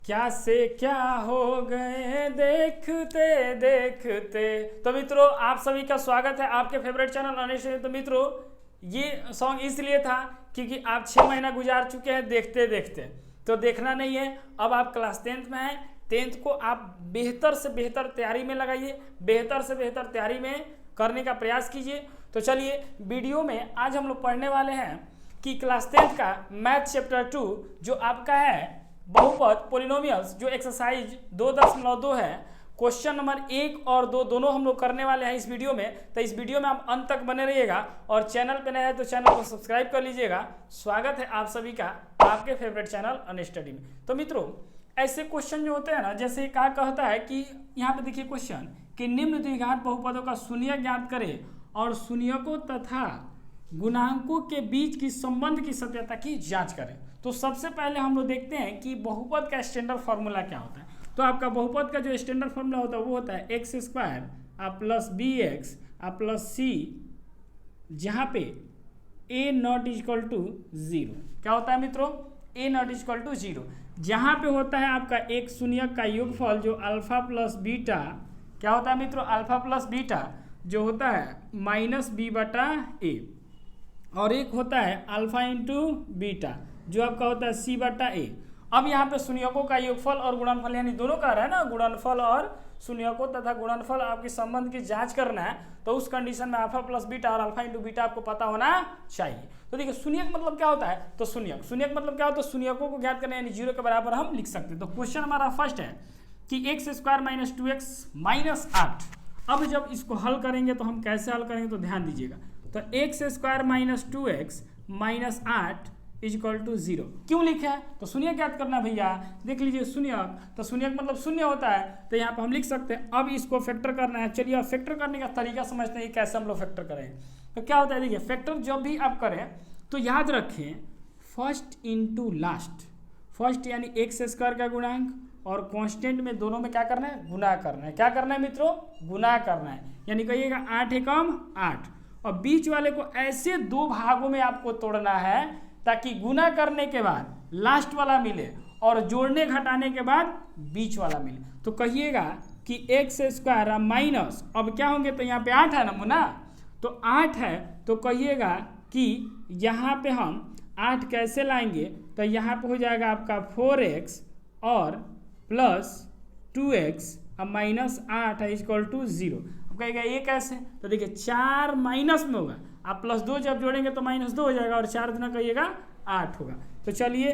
क्या से क्या हो गए देखते देखते। तो मित्रों आप सभी का स्वागत है आपके फेवरेट चैनल अनिश। तो मित्रों ये सॉन्ग इसलिए था क्योंकि आप 6 महीना गुजार चुके हैं देखते देखते, तो देखना नहीं है। अब आप क्लास 10th में हैं, 10th को आप बेहतर से बेहतर तैयारी में लगाइए, बेहतर से बेहतर तैयारी में करने का प्रयास कीजिए। तो चलिए वीडियो में आज हम लोग पढ़ने वाले हैं कि क्लास 10th का मैथ चैप्टर 2 जो आपका है बहुपद पोलिनोमियल्स, जो एक्सरसाइज 2.2 है, क्वेश्चन नंबर 1 और 2 दोनों हम लोग करने वाले हैं इस वीडियो में। तो इस वीडियो में आप अंत तक बने रहिएगा और चैनल पे नए हैं तो चैनल को सब्सक्राइब कर लीजिएगा। स्वागत है आप सभी का आपके फेवरेट चैनल अनिश स्टडी में। तो मित्रों ऐसे क्वेश्चन जो होते हैं ना, जैसे क्या कहता है कि यहाँ पे देखिए क्वेश्चन कि निम्न द्विघात बहुपदों का शून्य ज्ञात करें और शून्यकों तथा गुणांकों के बीच की संबंध की सत्यता की जांच करें। तो सबसे पहले हम लोग देखते हैं कि बहुपद का स्टैंडर्ड फार्मूला क्या होता है। तो आपका बहुपद का जो स्टैंडर्ड फार्मूला होता है वो होता है x square plus b x plus c, जहाँ पे ए नॉट इक्वल टू 0। क्या होता है मित्रों? ए नॉट इक्वल टू 0, जहाँ पे होता है आपका एक शून्यक का योगफल जो अल्फा प्लस बीटा, क्या होता है मित्रों? अल्फा प्लस बीटा जो होता है माइनस बी बटा ए, और एक होता है अल्फा इंटू बीटा जो आपका होता है सी बटा ए। अब यहाँ पे शून्यकों का योगफल और गुणनफल यानी दोनों का रहा है ना, गुणनफल और शून्यकों तथा गुणनफल आपके संबंध की जांच करना है। तो उस कंडीशन में अल्फा प्लस बीटा और अल्फा इंटू बीटा आपको पता होना चाहिए। तो देखिए शून्यक मतलब क्या होता है, तो शून्यक मतलब क्या होता है, शून्यकों को ज्ञात करना यानी 0 के बराबर हम लिख सकते हैं। तो क्वेश्चन हमारा फर्स्ट है कि x square minus 2x minus 8। अब जब इसको हल करेंगे तो हम कैसे हल करेंगे, तो ध्यान दीजिएगा। तो x square minus 2x minus 8 is equal to 0 क्यों लिखे हैं, तो शून्य ज्ञात करना भैया। देख लीजिए शून्यक, तो शून्यक मतलब शून्य होता है, तो यहाँ पे हम लिख सकते हैं। अब इसको फैक्टर करना है। चलिए अब फैक्टर करने का तरीका समझते हैं कैसे हम लोग फैक्टर करें। तो क्या होता है देखिए, फैक्टर जब भी आप करें तो याद रखें फर्स्ट इंटू लास्ट। फर्स्ट यानी एक्स स्क्वायर का गुणांक और कांस्टेंट में दोनों में क्या करना है, गुना करना है। क्या करना है मित्रों? गुना करना है। यानी कहिएगा 8 एकम 8, और बीच वाले को ऐसे दो भागों में आपको तोड़ना है ताकि गुना करने के बाद लास्ट वाला मिले और जोड़ने घटाने के बाद बीच वाला मिले। तो कहिएगा कि एक्स स्क्वायर माइनस, अब क्या होंगे, तो यहाँ पे 8 है नमूना, तो 8 है, तो कहिएगा कि यहाँ पे हम 8 कैसे लाएंगे, तो यहाँ पे हो जाएगा आपका 4x और प्लस 2x अब माइनस 8 है इक्वल टू 0। अब कहेगा ये कैसे, तो देखिए 4 माइनस में होगा, आप प्लस 2 जब जोड़ेंगे तो माइनस 2 हो जाएगा और 4 गुना कहिएगा 8 होगा। तो चलिए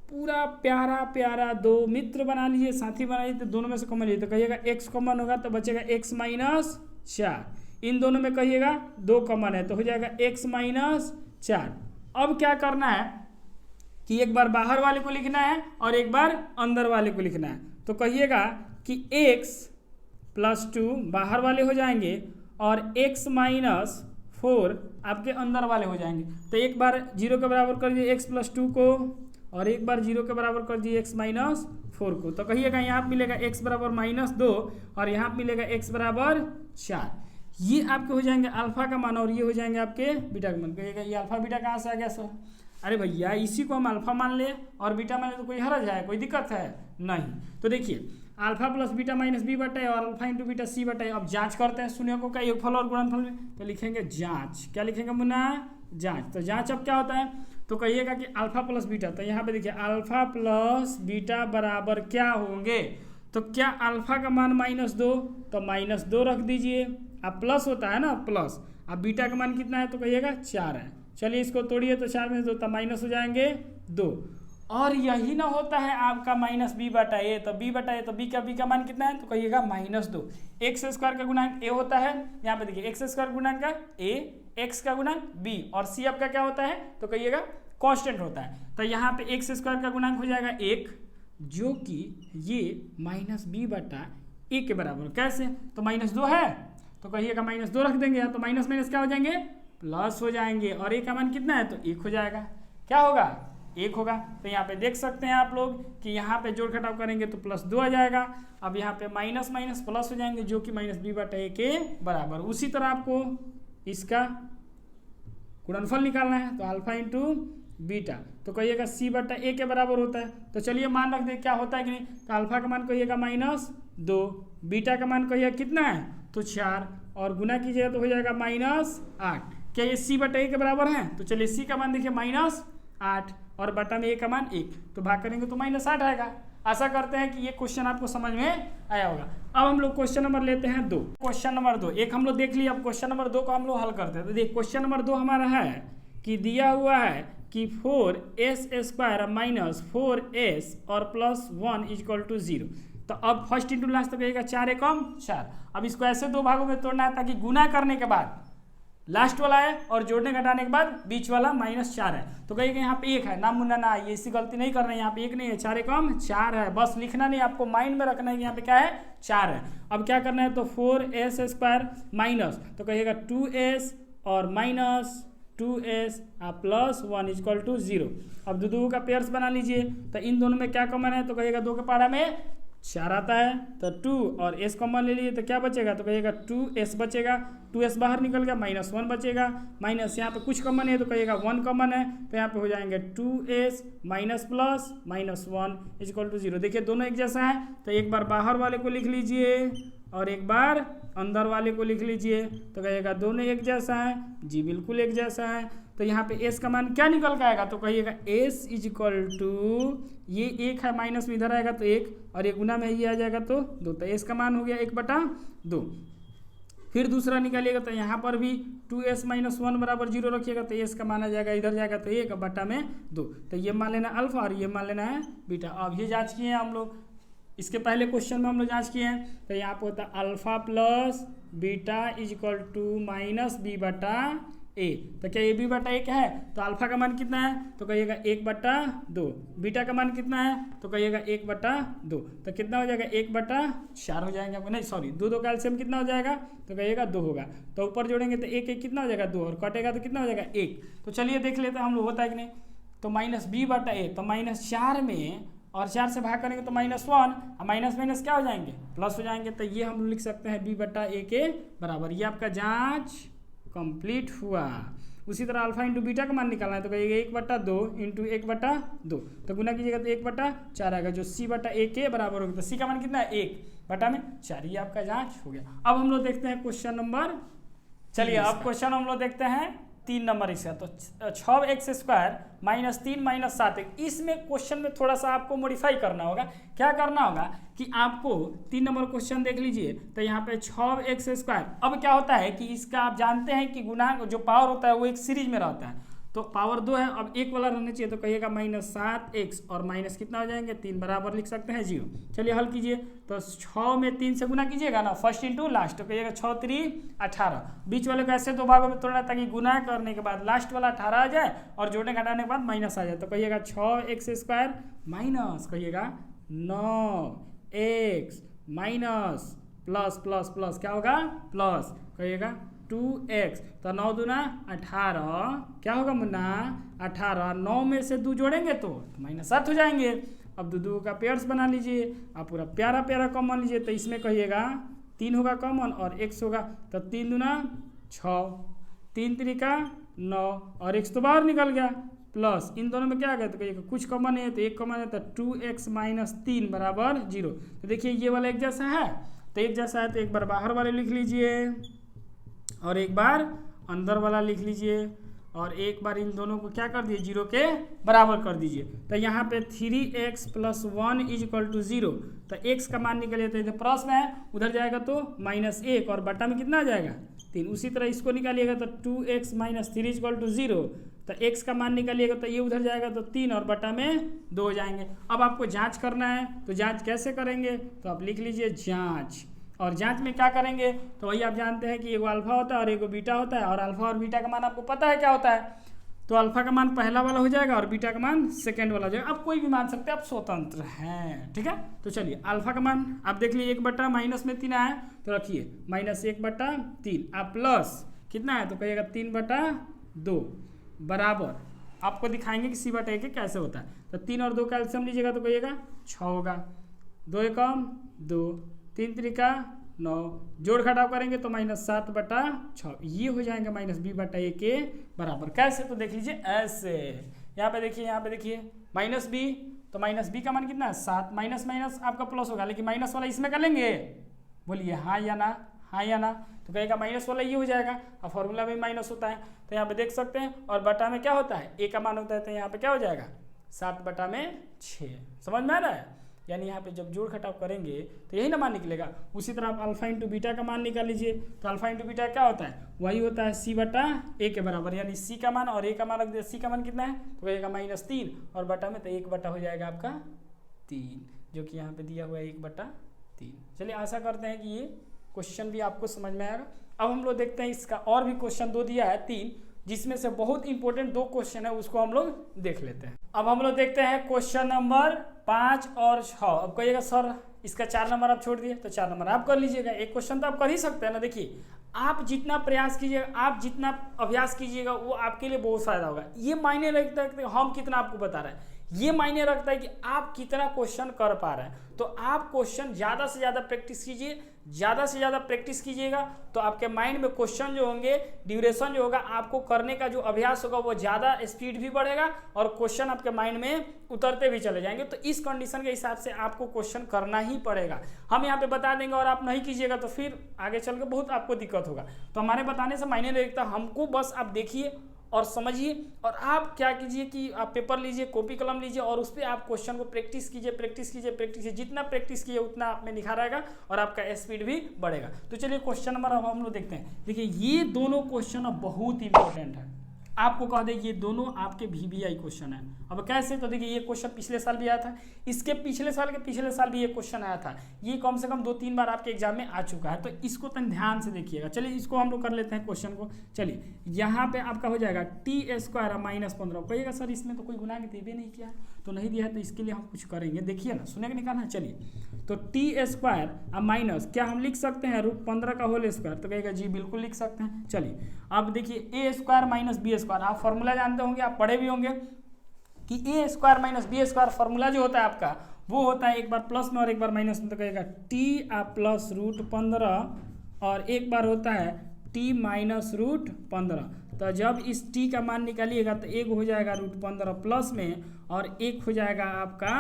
पूरा प्यारा प्यारा दो मित्र बना लीजिए, साथी बना लीजिए, तो दोनों में से कॉमन लीजिए। तो कहिएगा x कॉमन होगा तो बचेगा x माइनस 4, इन दोनों में कहिएगा 2 कॉमन है तो हो जाएगा x माइनस 4। अब क्या करना है कि एक बार बाहर वाले को लिखना है और एक बार अंदर वाले को लिखना है। तो कहिएगा कि x प्लस 2 बाहर वाले हो जाएंगे और x माइनस 4 आपके अंदर वाले हो जाएंगे। तो एक बार 0 के बराबर कर दिए x प्लस 2 को और एक बार 0 के बराबर कर दिए x माइनस 4 को। तो कहिएगा यहाँ मिलेगा x बराबर माइनस 2 और यहाँ मिलेगा x बराबर 4। ये आपके हो जाएंगे अल्फा का मान और ये हो जाएंगे आपके बीटा का मान। कहिएगा ये अल्फा बीटा कहाँ से आ गया सर? अरे भैया इसी को हम अल्फा मान ले और बीटा मान ले तो कोई हर्ज है, कोई दिक्कत है नहीं। तो देखिए alpha plus beta minus B बटा और अल्फा इंटू बीटा सी बटा। अब जांच करते हैं शून्यकों का योगफल और गुणनफल में, तो लिखेंगे जांच। क्या लिखेंगे मुन्ना? जांच। तो जांच अब क्या होता है, तो कहिएगा कि अल्फा प्लस बीटा, तो यहाँ पे देखिए अल्फा प्लस बीटा बराबर क्या होंगे, तो क्या अल्फा का मान -2, तो -2 रख दीजिए। अब प्लस होता है ना प्लस, अब बीटा का मान कितना है, तो कहिएगा 4 है। चलिए इसको तोड़िए तो 4 में 2 तो माइनस हो जाएंगे 2, और यही ना होता है आपका माइनस बी बटा ए, तो बी बटा ए, तो बी का मान कितना है, तो कहिएगा -2। एक्स स्क्वायर का गुणांक ए होता है, यहाँ पे देखिए एक्स स्क्वायर गुणांक का ए, एक्स का गुणांक बी और सी आपका क्या होता है, तो कहिएगा कांस्टेंट होता है। तो यहाँ पे एक्स स्क्वायर का गुणांक हो जाएगा 1, जो कि ये माइनस बी बटा ए के बराबर। कैसे, तो -2 है तो कहिएगा -2 रख देंगे, तो माइनस माइनस क्या हो जाएंगे, प्लस हो जाएंगे, और ए का मान कितना है, तो 1 हो जाएगा। क्या होगा, 1 होगा। तो यहाँ पे देख सकते हैं आप लोग कि यहाँ पे जोड़ घटाव करेंगे तो +2 आ जाएगा। अब यहाँ पे माइनस माइनस प्लस हो जाएंगे जो कि माइनस बी बटा ए के बराबर। उसी तरह आपको इसका गुणनफल निकालना है, तो अल्फा इंटू बीटा, तो कहिएगा सी बटा ए के बराबर होता है। तो चलिए मान रख दे क्या होता है कि नहीं, तो अल्फा का मान कहिएगा -2, बीटा का मान कहिएगा कितना है तो 4, और गुना कीजिएगा तो हो जाएगा -8। क्या ये सी बटा ए के बराबर है? तो चलिए सी का मान देखिए -8 और बटा में ए का मान 1, तो भाग करेंगे तो -8 आएगा। आशा करते हैं कि ये क्वेश्चन आपको समझ में आया होगा। अब हम लोग क्वेश्चन नंबर लेते हैं 2। क्वेश्चन नंबर 2 एक हम लोग देख लिए, अब क्वेश्चन नंबर 2 को हम लोग हल करते हैं। तो देखिए क्वेश्चन नंबर 2 हमारा है कि दिया हुआ है कि 4s² - 4s और +1 = 0। तो अब फर्स्ट इंटू लास्ट तो कहिएगा 4 एकम 4। अब इसको ऐसे दो भागों में तोड़ना है ताकि गुना करने के बाद लास्ट वाला है और जोड़ने घटाने के बाद बीच वाला -4 है। तो कहिएगा यहाँ पे 1 है, ना मुन्ना ना, ये इसी गलती नहीं करना है, यहाँ पे 1 नहीं है, 4 एकम 4 है। बस लिखना नहीं, आपको माइंड में रखना है कि यहाँ पे क्या है 4 है। अब क्या करना है तो 4s² माइनस, तो कहिएगा 2s और -2s +1 = 0। अब दो का पेयर्स बना लीजिए, तो इन दोनों में क्या कॉमन है तो कहिएगा 2 के पहाड़ा में 4 आता है, तो 2 और s कॉमन ले लीजिए तो क्या बचेगा तो कहिएगा 2s बचेगा, 2s बाहर निकल गया, -1 बचेगा, माइनस यहाँ पे कुछ कॉमन है तो कहिएगा 1 कॉमन है, तो यहाँ पे हो जाएंगे 2s माइनस प्लस -1 = 0। देखिए दोनों एक जैसा है, तो एक बार बाहर वाले को लिख लीजिए और एक बार अंदर वाले को लिख लीजिए, तो कहिएगा दोनों एक जैसा है। जी बिल्कुल एक जैसा है। तो यहाँ पे s का मान क्या निकल के आएगा तो कहिएगा s = ये 1 है, माइनस में इधर आएगा तो 1 और ये गुना में ये आ जाएगा तो 2, तो s का मान हो गया 1/2। फिर दूसरा निकालिएगा तो यहाँ पर भी 2s - 1 = 0 रखिएगा, तो s का मान आ जाएगा इधर जाएगा तो 1 बटा में 2। तो ये मान लेना अल्फा और ये मान लेना है बीटा। अब ये जाँच किए हैं हम लोग, इसके पहले क्वेश्चन में हम लोग जाँच किए हैं, तो यहाँ पर होता है अल्फा प्लस बीटा = -b/a। तो क्या ये b/a क्या है तो अल्फा का मान कितना है तो कहिएगा 1/2, बीटा का मान कितना है तो कहिएगा 1/2, तो कितना हो जाएगा 1/4 हो जाएंगे आपको, नहीं सॉरी 2 कैल्शियम कितना हो जाएगा तो कहिएगा 2 होगा, तो ऊपर जोड़ेंगे तो 1 कितना हो जाएगा 2 और कटेगा तो कितना हो जाएगा 1। तो चलिए देख लेते हैं हम लोग होता है कि नहीं। तो -b/a, तो -4 में और 4 से भाग करेंगे तो -1 और माइनस क्या हो जाएंगे प्लस हो जाएंगे, तो ये हम लोग लिख सकते हैं b/a के बराबर। ये आपका जाँच कंप्लीट हुआ। उसी तरह अल्फा इंटू बीटा का मान निकालना है तो कहिएगा 1/2 इंटू 1/2, तो गुना कीजिएगा तो 1/4 आएगा, जो c/a के बराबर होगा। तो c का मान कितना है 1/4। ये आपका जांच हो गया। अब हम लोग देखते हैं क्वेश्चन नंबर, चलिए अब क्वेश्चन हम लोग देखते हैं 3 नंबर इसका। तो 6x² - 3 - 7x, इसमें क्वेश्चन में थोड़ा सा आपको मॉडिफाई करना होगा। क्या करना होगा कि आपको 3 नंबर क्वेश्चन देख लीजिए, तो यहाँ पे 6x²। अब क्या होता है कि इसका आप जानते हैं कि गुना जो पावर होता है वो एक सीरीज में रहता है, तो पावर 2 है, अब एक वाला रहना चाहिए, तो कहिएगा -7x और माइनस कितना हो जाएंगे 3 बराबर लिख सकते हैं 0। चलिए हल कीजिए, तो 6 में 3 से गुना कीजिएगा ना, फर्स्ट इंटू लास्ट, तो कहिएगा 6 × 3 = 18। बीच वाले को ऐसे 2 भागों में तोड़ना ताकि गुना करने के बाद लास्ट वाला 18 आ जाए और जोड़ने घटाने के बाद माइनस आ जाए, तो कहिएगा 6x² माइनस कहिएगा 9x माइनस प्लस क्या होगा प्लस कहिएगा 2x, तो 9 दूना 18, क्या होगा मुन्ना 18, 9 में से 2 जोड़ेंगे तो -7 हो जाएंगे। अब 2 का पेयर्स बना लीजिए, आप पूरा प्यारा प्यारा कॉमन लीजिए, तो इसमें कहिएगा 3 होगा कॉमन और x होगा, तो 3 दूना 6, 3 त्रिका 9 और x तो बाहर निकल गया, प्लस इन दोनों में क्या आ गया तो कहिएगा कुछ कॉमन है, तो 1 कॉमन है, तो 2x - 3 बराबर 0। तो देखिए ये वाला एक जैसा है, तो एक जैसा है तो एक बार बाहर वाले लिख लीजिए और एक बार अंदर वाला लिख लीजिए और एक बार इन दोनों को क्या कर दीजिए 0 के बराबर कर दीजिए। तो यहाँ पे 3x + 1 = 0, तो x का मान निकलिए, तो इधर प्लस में है उधर जाएगा तो -1 और बटा में कितना आ जाएगा 3। उसी तरह इसको निकालिएगा तो 2x - 3 = 0, तो x का मान निकालिएगा तो ये उधर जाएगा तो 3 और बटा में 2 हो जाएंगे। अब आपको जाँच करना है, तो जाँच कैसे करेंगे तो आप लिख लीजिए जाँच, और जांच में क्या करेंगे तो वही आप जानते हैं कि एगो अल्फा होता है और एगो बीटा होता है, और अल्फा और बीटा का मान आपको पता है क्या होता है, तो अल्फा का मान पहला वाला हो जाएगा और बीटा का मान सेकंड वाला हो जाएगा। आप कोई भी मान सकते हैं, आप स्वतंत्र हैं, ठीक है। तो चलिए अल्फा का मान आप देख लीजिए 1 माइनस में 3 आया, तो रखिए -1/3, आप प्लस कितना है तो कहिएगा 3/2 बराबर, आपको दिखाएंगे कि c/a के कैसे होता है। तो 3 और 2 कैल्शियम लीजिएगा तो कहिएगा 6 होगा, 2 एकम 2, 3 त्रिका 9, जोड़ घटाव करेंगे तो -7/6, ये हो जाएंगे -b/a के बराबर। कैसे तो देख लीजिए ऐसे, यहाँ पे देखिए माइनस बी, तो माइनस बी का मान कितना है 7, माइनस माइनस आपका प्लस होगा, लेकिन माइनस वाला इसमें कर लेंगे, बोलिए हाँ या ना, हाँ या ना, तो कहेगा माइनस वाला ये हो जाएगा, और फॉर्मूला में माइनस होता है, तो यहाँ पे देख सकते हैं, और बटा में क्या होता है, ए का मान होता है, तो यहाँ पे क्या हो जाएगा 7/6, समझ में आ रहा है। यानी यहाँ पे जब जोड़ घटाव करेंगे तो यही ना मान निकलेगा। उसी तरह आप अल्फा इंटू बीटा का मान निकाल लीजिए, तो अल्फा इंटू बीटा क्या होता है, वही होता है c/a के बराबर, यानी c का मान और a का मान रख दिया, c का मान कितना है तो कहेगा -3, और बटा में तो 1 हो जाएगा आपका 3, जो कि यहाँ पे दिया हुआ है 1/3। चलिए आशा करते हैं कि ये क्वेश्चन भी आपको समझ में आएगा। अब हम लोग देखते हैं इसका और भी क्वेश्चन 2 दिया है 3, जिसमें से बहुत इंपॉर्टेंट 2 क्वेश्चन है, उसको हम लोग देख लेते हैं। अब हम लोग देखते हैं क्वेश्चन नंबर 5 और 6। अब कहिएगा सर इसका 4 नंबर आप छोड़ दिए, तो 4 नंबर आप कर लीजिएगा, एक क्वेश्चन तो आप कर ही सकते हैं ना। देखिए आप जितना प्रयास कीजिएगा, आप जितना अभ्यास कीजिएगा, वो आपके लिए बहुत फायदा होगा। ये मायने रखता है कि हम कितना आपको बता रहे हैं, ये मायने रखता है कि आप कितना क्वेश्चन कर पा रहे हैं। तो आप क्वेश्चन ज़्यादा से ज़्यादा प्रैक्टिस कीजिए, ज़्यादा से ज़्यादा प्रैक्टिस कीजिएगा तो आपके माइंड में क्वेश्चन जो होंगे, ड्यूरेशन जो होगा, आपको करने का जो अभ्यास होगा वो ज़्यादा स्पीड भी बढ़ेगा और क्वेश्चन आपके माइंड में उतरते भी चले जाएंगे। तो इस कंडीशन के हिसाब से आपको क्वेश्चन करना ही पड़ेगा। हम यहाँ पे बता देंगे और आप नहीं कीजिएगा तो फिर आगे चल के बहुत आपको दिक्कत होगा। तो हमारे बताने से मायने नहीं रखता, हमको बस आप देखिए और समझिए, और आप क्या कीजिए कि आप पेपर लीजिए, कॉपी कलम लीजिए और उस पर आप क्वेश्चन को प्रैक्टिस कीजिए। जितना प्रैक्टिस कीजिए उतना आप में निखार आएगा और आपका स्पीड भी बढ़ेगा। तो चलिए क्वेश्चन नंबर अब हम लोग देखते हैं। देखिए ये दोनों क्वेश्चन अब बहुत इंपॉर्टेंट है, आपको कह दें ये दोनों आपके VBI क्वेश्चन है। अब कैसे, तो देखिए ये क्वेश्चन पिछले साल भी आया था, इसके पिछले साल भी ये क्वेश्चन आया था, ये कम से कम 2-3 बार आपके एग्जाम में आ चुका है। तो इसको तन ध्यान से देखिएगा। चलिए इसको हम लोग कर लेते हैं क्वेश्चन को। चलिए यहाँ पे आपका हो जाएगा t² -15। कहिएगा सर इसमें तो कोई गुना के देवे नहीं किया है, तो नहीं दिया है, तो इसके लिए हम कुछ करेंगे। देखिए ना, सुने के निकालना है। चलिए तो t² माइनस क्या हम लिख सकते हैं √15 का होल स्क्वायर, तो कहेगा जी बिल्कुल लिख सकते हैं। चलिए अब देखिए a² - b², आप फॉर्मूला जानते होंगे, आप पढ़े भी होंगे कि a² - b² फॉर्मूला जो होता है आपका वो होता है एक बार प्लस में और एक बार माइनस में, तो कहेगा t प्लस √15 और एक बार होता है t माइनस √15। तो जब इस t का मान निकालिएगा तो एक हो जाएगा √15 प्लस में और एक हो जाएगा आपका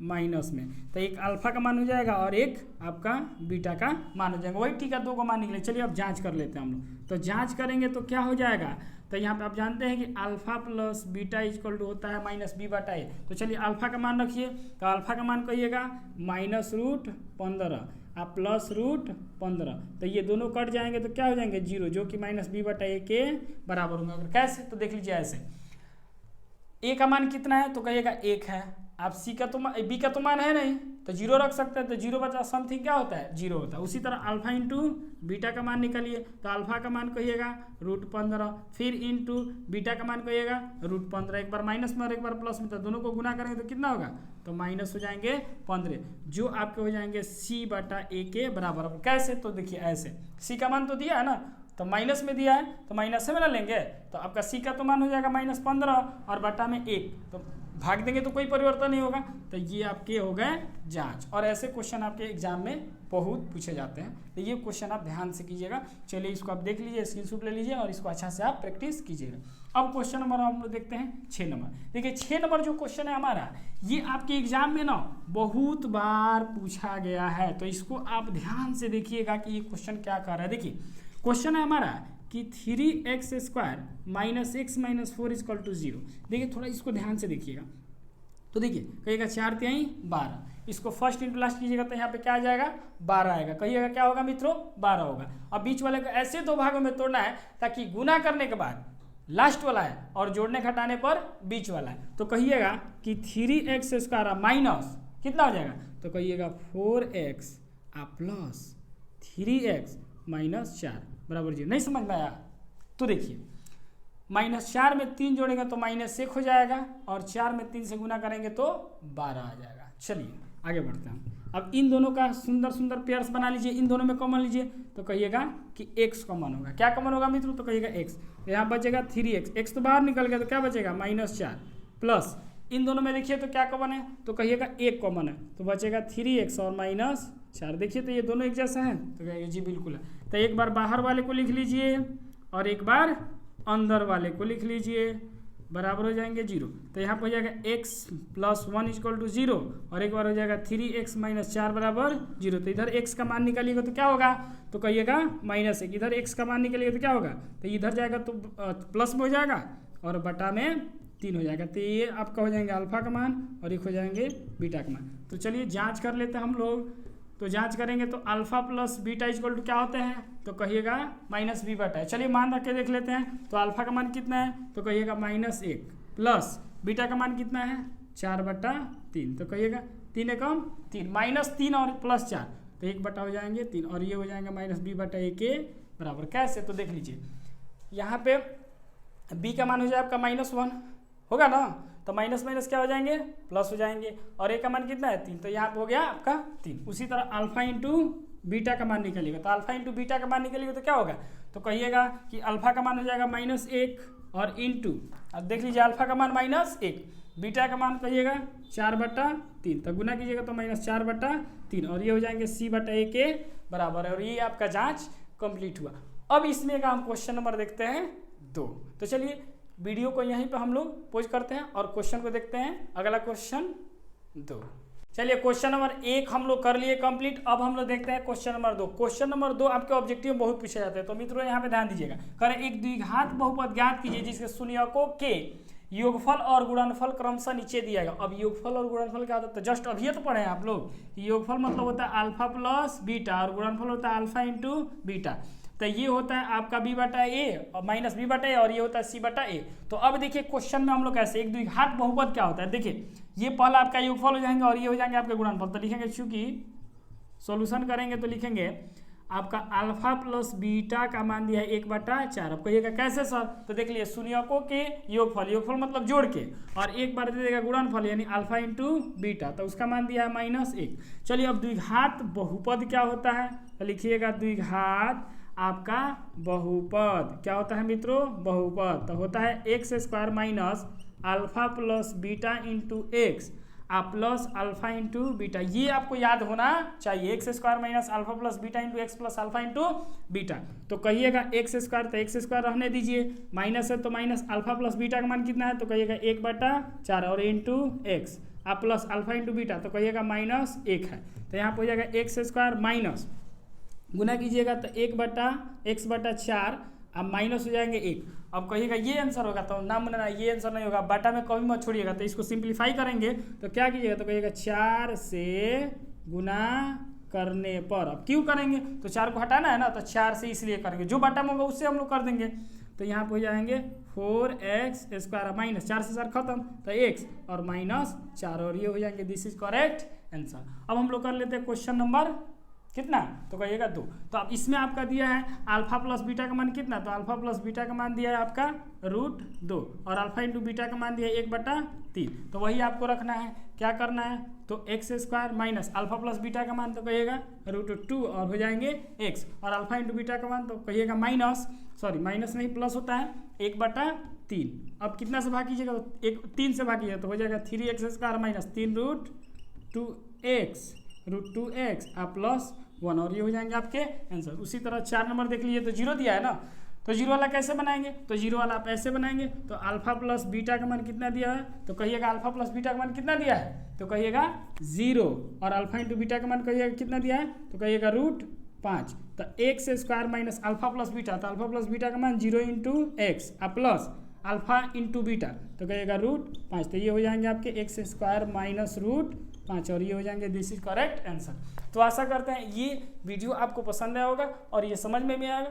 माइनस में, तो एक अल्फा का मान हो जाएगा और एक आपका बीटा का मान हो जाएगा। वही t का 2 को मान निकले। चलिए अब जांच कर लेते हैं हम लोग। तो जांच करेंगे तो क्या हो जाएगा, तो यहाँ पे आप जानते हैं कि alpha plus beta equal to होता है -b/a। तो चलिए अल्फा का मान रखिए, तो अल्फा का मान कहिएगा -√15 आप प्लस √15, तो ये दोनों कट जाएंगे तो क्या हो जाएंगे 0, जो कि -b/a के बराबर होंगे। अगर कैसे, तो देख लीजिए ऐसे, a का मान कितना है तो कहिएगा 1 है, आप b का तो मान है नहीं तो 0 रख सकते हैं, तो 0 बचा समथिंग क्या होता है 0 होता है। उसी तरह अल्फा इंटू बीटा का मान निकालिए, तो अल्फा का मान कहिएगा √15, फिर इंटू बीटा का मान कहिएगा √15, एक बार माइनस में और एक बार प्लस में, तो दोनों को गुना करेंगे तो कितना होगा, तो माइनस हो जाएंगे 15, जो आपके हो जाएंगे c/a के बराबर। कैसे, तो देखिए ऐसे, c का मान तो दिया है ना, तो माइनस में दिया है तो माइनस से में ना लेंगे, तो आपका c का तो मान हो जाएगा -15 और बटा में 1, तो भाग देंगे तो कोई परिवर्तन नहीं होगा। तो ये आपके हो गए जांच, और ऐसे क्वेश्चन आपके एग्जाम में बहुत पूछे जाते हैं, तो ये क्वेश्चन आप ध्यान से कीजिएगा। चलिए इसको आप देख लीजिए, स्क्रीनशॉट ले लीजिए और इसको अच्छा से आप प्रैक्टिस कीजिएगा। अब क्वेश्चन नंबर हम लोग देखते हैं 6 नंबर। देखिए 6 नंबर जो क्वेश्चन है हमारा, ये आपके एग्जाम में ना बहुत बार पूछा गया है, तो इसको आप ध्यान से देखिएगा कि ये क्वेश्चन क्या कर रहा है। देखिए क्वेश्चन है हमारा कि 3x² - x - 4 = 0। देखिए थोड़ा इसको ध्यान से देखिएगा, तो देखिए कहिएगा 4 तिहाई 12, इसको फर्स्ट इंटू लास्ट कीजिएगा तो यहाँ पे क्या आ जाएगा 12 आएगा। कहिएगा क्या होगा मित्रों 12 होगा। अब बीच वाले को ऐसे 2 भागों में तोड़ना है ताकि गुना करने के बाद लास्ट वाला है और जोड़ने घटाने पर बीच वाला है। तो कहिएगा कि 3x² माइनस कितना हो जाएगा, तो कहिएगा 4x प्लस 3x - 4 बराबर 0। नहीं समझ में आया, तो देखिए -4 में 3 जोड़ेंगे तो -1 हो जाएगा और 4 में 3 से गुना करेंगे तो 12 आ जाएगा। चलिए आगे बढ़ते हैं। अब इन दोनों का सुंदर सुंदर पेयर्स बना लीजिए, इन दोनों में कॉमन लीजिए, तो कहिएगा कि x कॉमन होगा। क्या कॉमन होगा मित्रों, तो कहिएगा x, यहाँ बचेगा 3x, x तो बाहर निकल गया तो क्या बचेगा -4 प्लस इन दोनों में देखिए तो क्या कॉमन है, तो कहिएगा 1 कॉमन है, तो बचेगा 3x और -4। देखिए तो ये दोनों एक जैसा है, तो कहिएगा जी बिल्कुल है। तो एक बार बाहर वाले को लिख लीजिए और एक बार अंदर वाले को लिख लीजिए, बराबर हो जाएंगे 0। तो यहाँ पर हो जाएगा x + 1 = 0 और एक बार हो जाएगा 3x - 4 बराबर 0। तो इधर x का मान निकालिएगा तो क्या होगा, तो कहिएगा -1। इधर x का मान निकालिएगा तो क्या होगा, तो इधर जाएगा तो प्लस में हो जाएगा और बटा में 3 हो जाएगा। तो ये आपका हो जाएंगे अल्फा का मान और एक हो जाएंगे बीटा का मान। तो चलिए जाँच कर लेते हैं हम लोग। तो जांच करेंगे तो alpha plus beta equal to क्या होते हैं, तो कहिएगा -b बटा है। चलिए मान रख के देख लेते हैं। तो अल्फा का मान कितना है, तो कहिएगा -1 प्लस बीटा का मान कितना है 4/3। तो कहिएगा 3 एकम 3 -3 और +4 तो 1 बटा हो जाएंगे 3 और ये हो जाएगा -b बटा a के बराबर। कैसे, तो देख लीजिए यहाँ पे b का मान हो जाए आपका -1 होगा ना, तो माइनस माइनस क्या हो जाएंगे प्लस हो जाएंगे और a का मान कितना है 3, तो यहाँ पे हो गया आपका 3। उसी तरह अल्फा इंटू बीटा का मान निकलेगा। तो अल्फा इंटू बीटा का मान निकलेगा तो क्या होगा, तो कहिएगा कि अल्फा का मान हो जाएगा -1 और इंटू, अब देख लीजिए अल्फा का मान -1, बीटा का मान कहिएगा 4/3, तो गुना कीजिएगा तो -4/3 और ये हो जाएंगे c बटा a के बराबर है। और ये आपका जाँच कंप्लीट हुआ। अब इसमें का हम क्वेश्चन नंबर देखते हैं 2। तो चलिए वीडियो को यहीं पे हम लोग पोज करते हैं और क्वेश्चन को देखते हैं। अगला क्वेश्चन 2। चलिए क्वेश्चन नंबर 1 हम लोग कर लिए कंप्लीट। अब हम लोग देखते हैं क्वेश्चन नंबर 2। क्वेश्चन नंबर 2 आपके ऑब्जेक्टिव में बहुत पूछे जाते हैं, तो मित्रों यहाँ पे ध्यान दीजिएगा। करें एक द्विघात बहुपद ज्ञात कीजिए जिसके शून्यकों के योगफल और गुणनफल क्रमशः नीचे दिया गया। अब योगफल और गुणनफल क्या होता है, तो जस्ट अभी तो पढ़े हैं आप लोग। योगफल मतलब होता है अल्फा प्लस बीटा और गुणनफल होता है अल्फा इंटू बीटा। तो ये होता है आपका b बटा a और -b बटा a और ये होता है c बटा a। तो अब देखिए क्वेश्चन में हम लोग कैसे एक द्विघात बहुपद क्या होता है, देखिए ये पहला आपका योगफल हो जाएंगे और ये हो जाएंगे आपके गुणनफल। तो लिखेंगे, चूंकि सॉल्यूशन करेंगे तो लिखेंगे आपका अल्फा प्लस बीटा का मान दिया है 1/4। अब कहिएगा कैसे सर, तो देख लिए शून्यकों के योगफल, योगफल मतलब जोड़ के, और एक बार दे देगा गुणनफल यानी अल्फा इंटू बीटा, तो उसका मान दिया है -1। चलिए अब द्विघात बहुपद क्या होता है, तो लिखिएगा द्विघात आपका बहुपद क्या होता है मित्रों, बहुपद तो होता है x² minus alpha plus beta into x plus alpha into beta. ये आपको याद होना चाहिए, x² minus alpha plus beta into x plus alpha into beta. तो कहिएगा x², तो x² रहने दीजिए, माइनस है तो माइनस अल्फा प्लस बीटा का मान कितना है, तो कहिएगा 1/4 और into x plus alpha into beta, तो कहिएगा -1 है। तो यहाँ पर हो जाएगा x² माइनस गुना कीजिएगा तो 1/x/4 अब माइनस हो जाएंगे 1। अब कहिएगा ये आंसर होगा, तो नाम बनाना, ये आंसर नहीं होगा, बटा में कभी मत छोड़िएगा। तो इसको सिंप्लीफाई करेंगे तो क्या कीजिएगा, तो कहिएगा 4 से गुना करने पर, अब क्यों करेंगे, तो 4 को हटाना है ना, तो 4 से इसलिए करेंगे, जो बटा में होगा उससे हम लोग कर देंगे। तो यहाँ पे हो जाएंगे 4x² माइनस 4 से 4 खत्म, तो x और -4 और ये हो जाएंगे, दिस इज करेक्ट आंसर। अब हम लोग कर लेते हैं क्वेश्चन नंबर कितना, तो कहिएगा 2। तो अब इसमें आपका दिया है अल्फा प्लस बीटा का मान कितना, तो अल्फा प्लस बीटा का मान दिया है आपका √2 और अल्फा इंटू बीटा का मान दिया है 1/3। तो वही आपको रखना है, क्या करना है, तो x² minus alpha plus beta का मान तो कहिएगा √2 और हो जाएंगे x और अल्फा इंटू बीटा का मान तो कहिएगा माइनस नहीं प्लस होता है 1/3। अब कितना से भाग कीजिएगा, तो 3 से भाग कीजिएगा तो हो जाएगा 3x² माइनस 3 √2x प्लस 1 और ये हो जाएंगे आपके आंसर। उसी तरह 4 नंबर देख लीजिए, तो 0 दिया है ना, तो 0 वाला कैसे बनाएंगे, तो 0 वाला आप ऐसे बनाएंगे। तो अल्फा प्लस बीटा का मान कितना दिया है, तो कहिएगा अल्फा प्लस बीटा का मान कितना दिया है, तो कहिएगा 0 और अल्फा इंटू बीटा का मान कहिएगा कितना दिया है, तो कहिएगा √5। तो x² minus alpha plus beta, तो अल्फा प्लस बीटा का मान 0 into x plus alpha into beta, तो कहिएगा √5। तो ये हो जाएंगे आपके x² माइनस √5 और ये हो जाएंगे, दिस इज करेक्ट आंसर। तो आशा करते हैं ये वीडियो आपको पसंद आया होगा और ये समझ में भी आएगा।